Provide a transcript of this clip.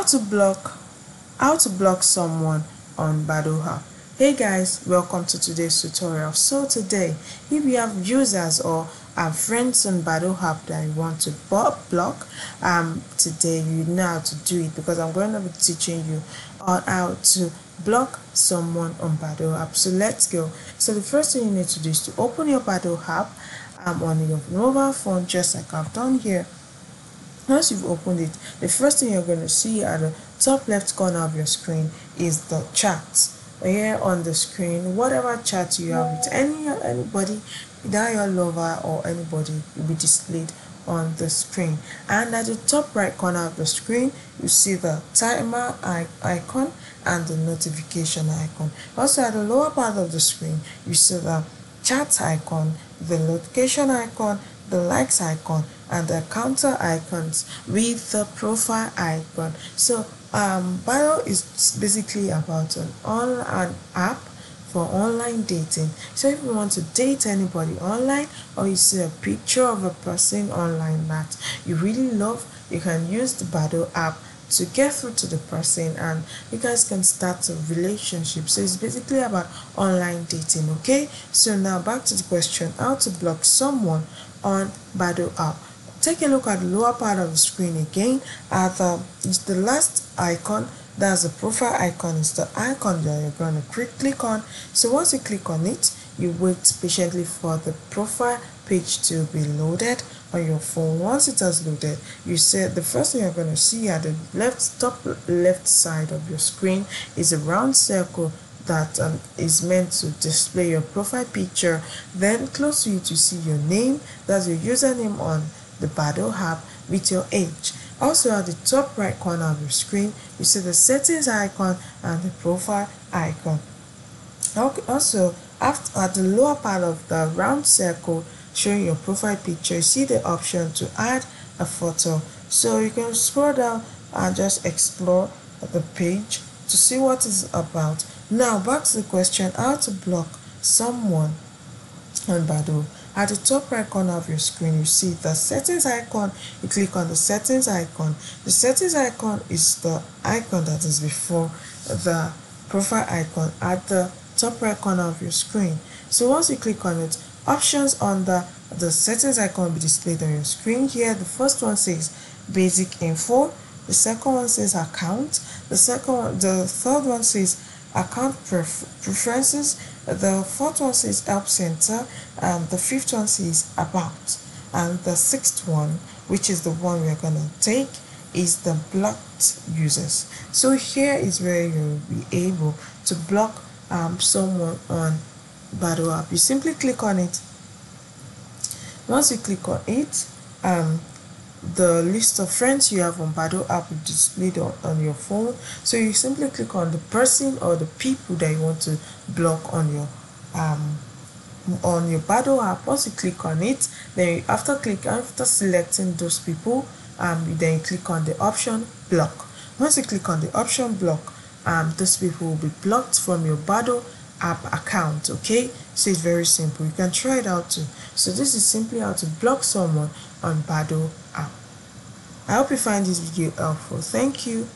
how to block someone on Badoo app. Hey guys, welcome to today's tutorial. So today, if you have users or friends on Badoo app that you want to block, today you know how to do it, because I'm going to be teaching you on how to block someone on Badoo app. So let's go. So the first thing you need to do is to open your Badoo app on your mobile phone, just like I've done here. Once you've opened it, the first thing you're going to see at the top left corner of your screen is the chat. Here on the screen, whatever chat you have with anybody, either your lover or anybody, will be displayed on the screen. And at the top right corner of the screen, you see the timer icon and the notification icon. Also at the lower part of the screen, you see the chat icon, the notification icon, the likes icon, and the counter icons with the profile icon. So Badoo is basically about an app for online dating. So if you want to date anybody online, or you see a picture of a person online that you really love, you can use the Badoo app to get through to the person and you guys can start a relationship. So it's basically about online dating. Okay, so now back to the question, how to block someone on Badoo app. Take a look at the lower part of the screen again. It's the last icon, that's the profile icon. It's the icon that you're going to click on. So once you click on it, you wait patiently for the profile page to be loaded on your phone. Once it has loaded, you see the first thing you're going to see at the top left side of your screen is a round circle that is meant to display your profile picture. Then close to it, you see your name, that's your username on the Badoo app, with your age. Also at the top right corner of your screen, you see the settings icon and the profile icon. Also at the lower part of the round circle showing your profile picture, you see the option to add a photo. So you can scroll down and just explore the page to see what it's about. Now back to the question, how to block someone on Badoo. At the top right corner of your screen, you see the settings icon. You click on the settings icon. The settings icon is the icon that is before the profile icon at the top right corner of your screen. So once you click on it, options on the settings icon will be displayed on your screen. Here the first one says basic info, the second one says account, the third one says account preferences, the fourth one says help center, the fifth one says about, and the sixth one, which is the one we're gonna take, is the blocked users. So here is where you'll be able to block someone on Badoo app. You simply click on it. Once you click on it, the list of friends you have on Badoo app will be displayed on your phone. So you simply click on the person or the people that you want to block on your Badoo app. Once you click on it, then after selecting those people, then you click on the option block. Once you click on the option block, those people will be blocked from your Badoo app account. Okay, so it's very simple. You can try it out too. So this is simply how to block someone on Badoo app. I hope you find this video helpful. Thank you.